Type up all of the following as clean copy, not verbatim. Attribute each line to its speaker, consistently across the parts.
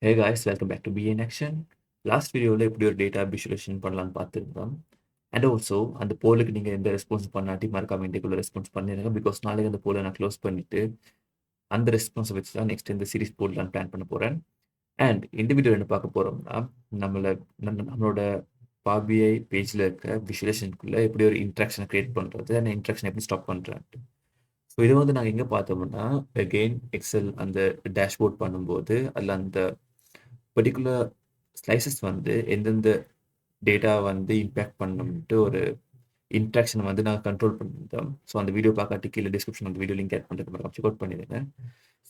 Speaker 1: Hey guys, welcome back to Be in Action. Last வீடியோவில் எப்படி ஒரு டேட்டா விஷுவலைசேஷன் பண்ணலாம்னு பார்த்துருந்தோம். அண்ட் ஆல்சோ அந்த போலுக்கு நீங்கள் எந்த ரெஸ்பான்ஸ் பண்ணாட்டி மறக்காம இன்றைக்குள்ள ரெஸ்பான்ஸ் பண்ணிடுங்க. பிகாஸ் நாளைக்கு அந்த போலை நான் க்ளோஸ் பண்ணிவிட்டு அந்த ரெஸ்பான்ஸை வச்சு தான் நெக்ஸ்ட் இந்த சீரிஸ் போடலான்னு பிளான் பண்ண போகிறேன். அண்ட் இந்த வீடியோ என்ன பார்க்க போகிறோம்னா நம்மளோட பாபிஐ பேஜில் இருக்க விஷுவலைசேஷனுக்குள்ளே எப்படி ஒரு இன்ட்ராக்ஷனை க்ரியேட் பண்ணுறது அந்த இன்ட்ராக்ஷன் எப்படி ஸ்டாப் பண்ணுறான்ட்டு. ஸோ இதை வந்து நாங்கள் எங்கே பார்த்தோம்னா அகெயின் எக்ஸல் அந்த டேஷ்போர்ட் பண்ணும்போது அதில் அந்த பர்டிகுலர் ஸ்லைசஸ் வந்து எந்தெந்த டேட்டா வந்து இம்பேக்ட் பண்ணணும்ட்டு ஒரு இன்ட்ராக்ஷனை வந்து நாங்கள் கண்ட்ரோல் பண்ணியிருந்தோம். ஸோ அந்த வீடியோ பார்க்காட்டி கீழே டிஸ்கிரிப்ஷன் அந்த வீடியோ லிங்க் ஆட் பண்ணுறது மாதிரி செக் அவுட் பண்ணிடுங்க.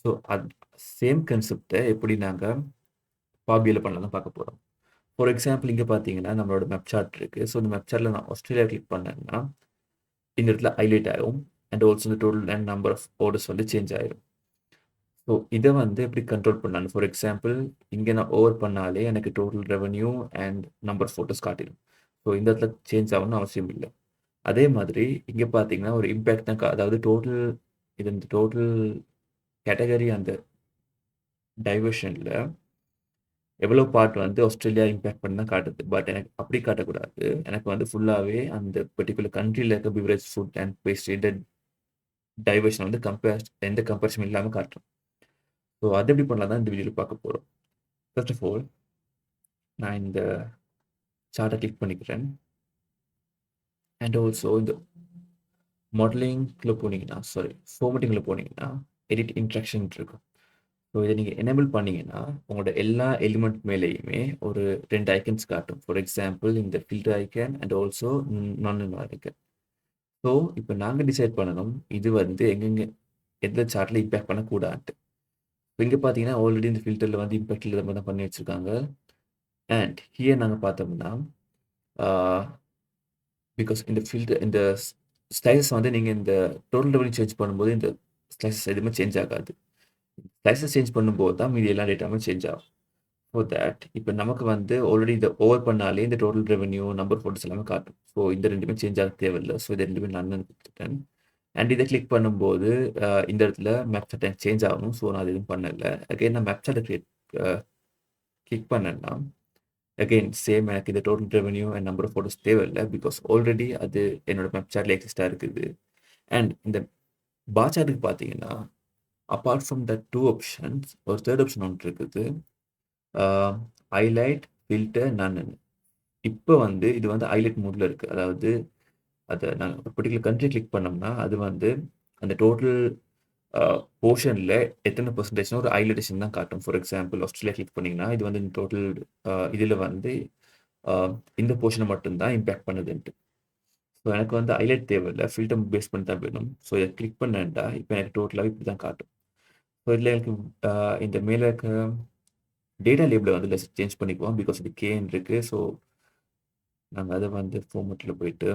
Speaker 1: ஸோ அது சேம் கன்செப்டை எப்படி நாங்கள் பாபியில் பண்ணலாம் பார்க்க போகிறோம். ஃபார் எக்ஸாம்பிள் இங்கே பார்த்தீங்கன்னா நம்மளோட மேப் சார்ட் இருக்குது. ஸோ இந்த மேப் சார்ட்டில் நான் ஆஸ்திரேலியா கிளிக் பண்ணேன்னா இந்த இடத்துல ஹைலைட் ஆகும். அண்ட் ஆல்சோ இந்த total and number of orders வந்து சேஞ்ச் ஆயிடும். ஸோ இதை வந்து எப்படி கண்ட்ரோல் பண்ணாலும் ஃபார் எக்ஸாம்பிள் இங்கே நான் ஓவர் பண்ணாலே எனக்கு total revenue and number photos காட்டிடும். ஸோ இந்த இடத்துல சேஞ்ச் ஆகணும்னு அவசியம் இல்லை. அதே மாதிரி இங்கே பார்த்தீங்கன்னா ஒரு இம்பேக்ட் தான் அதாவது டோட்டல் இது இந்த டோட்டல் கேட்டகரி அந்த டைவர்ஷனில் எவ்வளோ பார்ட் வந்து ஆஸ்திரேலியா இம்பேக்ட் பண்ணி தான் காட்டுது. பட் எனக்கு அப்படி காட்டக்கூடாது. எனக்கு வந்து ஃபுல்லாகவே அந்த பர்டிகுலர் கண்ட்ரியில் இருக்க beverage food and pastry diversion வந்து எந்த கம்பேரிசன் இல்லாமல் காட்டுறோம். ஸோ அது எப்படி பண்ணலாம் தான் இந்த வீடியோவில் பார்க்க போகிறோம். ஃபர்ஸ்ட் ஆஃப் ஆல் நான் இந்த சார்ட்டை கிளிக் பண்ணிக்கிறேன். அண்ட் ஆல்சோ இந்த மாடலிங்கில் போனீங்கன்னா ஃபார்மேட்டிங்கில் போனீங்கன்னா எடிட் இன்ட்ராக்ஷன் இருக்கும். ஸோ இதை நீங்கள் எனேபிள் பண்ணீங்கன்னா உங்களோட எல்லா எலிமெண்ட் மேலேயுமே ஒரு 2 ஐக்கன்ஸ் காட்டும். ஃபார் எக்ஸாம்பிள் இந்த ஃபில்டர் ஐக்கன் அண்ட் ஆல்சோ நான் ஐக்கன். ஸோ இப்போ நாங்கள் டிசைட் பண்ணணும் இது வந்து எங்கெங்கே எந்த சார்ட்டில் இம்பேக்ட் பண்ணக்கூடாது. இப்போ இங்கே பார்த்தீங்கன்னா ஆல்ரெடி இந்த ஃபில்டரில் வந்து இம்பேக்ட் இல்லாத மாதிரி தான் பண்ணி வச்சுருக்காங்க. அண்ட் ஹியர் நாங்கள் பார்த்தோம்னா பிகாஸ் இந்த ஃபில்டர் இந்த ஸ்லைசஸ் வந்து நீங்கள் இந்த டோட்டல் ரெவன்யூ சேஞ்ச் பண்ணும்போது இந்த ஸ்லைசஸ் எதுவுமே சேஞ்ச் ஆகாது. ஸ்லைசஸ் சேஞ்ச் பண்ணும்போது தான் மீதி எல்லா டேட்டாவுமே சேஞ்ச் ஆகும். ஃபார் தேட் இப்போ நமக்கு வந்து ஆல்ரெடி இதை ஓவர் பண்ணாலே இந்த டோட்டல் ரெவன்யூ நம்பர் ஃபோட்டோஸ் எல்லாமே காட்டும். ஸோ இந்த ரெண்டுமே சேஞ்ச் ஆக தேவையில்லை. ஸோ இது ரெண்டுமே நான் கொடுத்துட்டேன். அண்ட் இதை கிளிக் பண்ணும்போது இந்த இடத்துல மேப் சார்ட் எனக்கு சேஞ்ச் ஆகணும். ஸோ நான் அது எதுவும் பண்ணலை. அகைன் நான் மேப் சார்ட்டை கிளிக் பண்ணேன்னா அகெயின் சேம் எனக்கு இந்த total revenue and number of photos தேவையில்லை. பிகாஸ் ஆல்ரெடி அது என்னோட மேப் சார்ட்டில் எக்ஸிஸ்டாக இருக்குது. அண்ட் இந்த பார் சார்ட்டுக்கு பார்த்தீங்கன்னா அப்பார்ட் ஃப்ரம் த 2 ஆப்ஷன்ஸ் ஒரு தேர்ட் ஆப்ஷன் ஒன்று இருக்குது. ஹைலைட் ஃபில்டர் நன்னு. இப்போ வந்து இது வந்து ஹைலைட் மோடில் இருக்குது. அதாவது அதை நாங்கள் ஒரு பர்டிகுலர் கண்ட்ரி கிளிக் பண்ணோம்னா அது வந்து அந்த டோட்டல் போர்ஷனில் எத்தனை பர்சன்டேஜ்னா ஒரு ஹைலைட்டேஷன் தான் காட்டும். ஃபார் எக்ஸாம்பிள் ஆஸ்திரேலியா கிளிக் பண்ணிங்கன்னா இது வந்து இந்த டோட்டல் இதில் வந்து இந்த போர்ஷனை மட்டும்தான் இம்பேக்ட் பண்ணுதுன்ட்டு. ஸோ எனக்கு வந்து ஹைலைட் தேவையில்லை. ஃபில்டர் பேஸ் பண்ணி தான் வேணும். ஸோ இதை கிளிக் பண்ணேன்டா இப்போ எனக்கு டோட்டலாக இப்படி தான் காட்டும். ஸோ இதில் எனக்கு இந்த மேலே இருக்க டேட்டா லேபிளை வந்து சேஞ்ச் பண்ணிக்குவோம். பிகாஸ் இது கேன்னு இருக்குது. ஸோ நாங்கள் அதை வந்து ஃபார்மேட்டில் போயிட்டு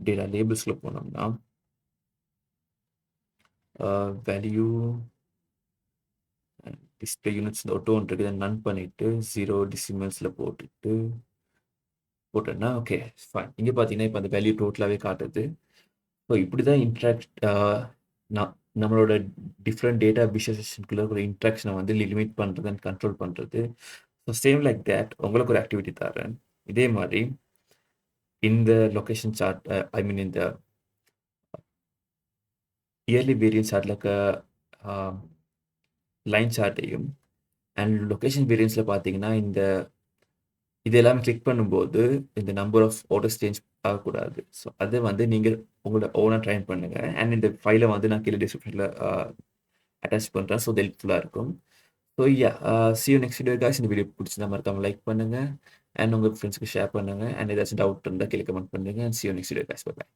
Speaker 1: டேட்டா லேபிள்ஸில் போனோம்னா வேல்யூ டிஸ்பிளே யூனிட்ஸ் இந்த ஒட்டு ஒன்று இருக்குது. நன் பண்ணிவிட்டு 0 டெசிமல்ஸில் போட்டேன்னா ஓகே ஃபைன். இங்கே பார்த்தீங்கன்னா இப்போ அந்த வேல்யூ டோட்டலாகவே காட்டுது. ஸோ இப்படி தான் நம்மளோட டிஃப்ரெண்ட் டேட்டா விஷுவலைசேஷனுக்குள்ள ஒரு இன்ட்ராக்ஷனை வந்து லிமிட் பண்ணுறது அண்ட் கண்ட்ரோல் பண்ணுறது. ஸோ சேம் லைக் தேட் உங்களுக்கு ஒரு ஆக்டிவிட்டி தரேன். இதே மாதிரி இந்த லொக்கேஷன் சார்ட் ஐ மீன் இந்த இயர்லி வேரியன்ஸ் சார்ட்டில் இருக்க லைன் சார்ட்டையும் அண்ட் லொக்கேஷன் வேரியன்ஸில் பார்த்தீங்கன்னா இது எல்லாமே கிளிக் பண்ணும்போது இந்த நம்பர் ஆஃப் ஆர்டர்ஸ் சேஞ்ச் ஆகக்கூடாது. ஸோ அதை வந்து நீங்கள் உங்களோட ஓனாக ட்ரைன் பண்ணுங்கள். அண்ட் இந்த ஃபைலை வந்து நான் கீழே டிஸ்கிரிப்ஷனில் அட்டாச் பண்ணுறேன். ஸோ ஹெல்ப்ஃபுல்லாக இருக்கும். So see you next video guys. இந்த வீடியோ பிடிச்சிருந்தா மறக்காம லைக் பண்ணுங்கள் அண்ட் உங்கள் ஃப்ரெண்ட்ஸ்க்கு ஷேர் பண்ணுங்கள். அண்ட் ஏதாச்சும் டவுட் இருந்தால் கீழே கமெண்ட் பண்ணுங்கள். And see you next video guys. Bye bye.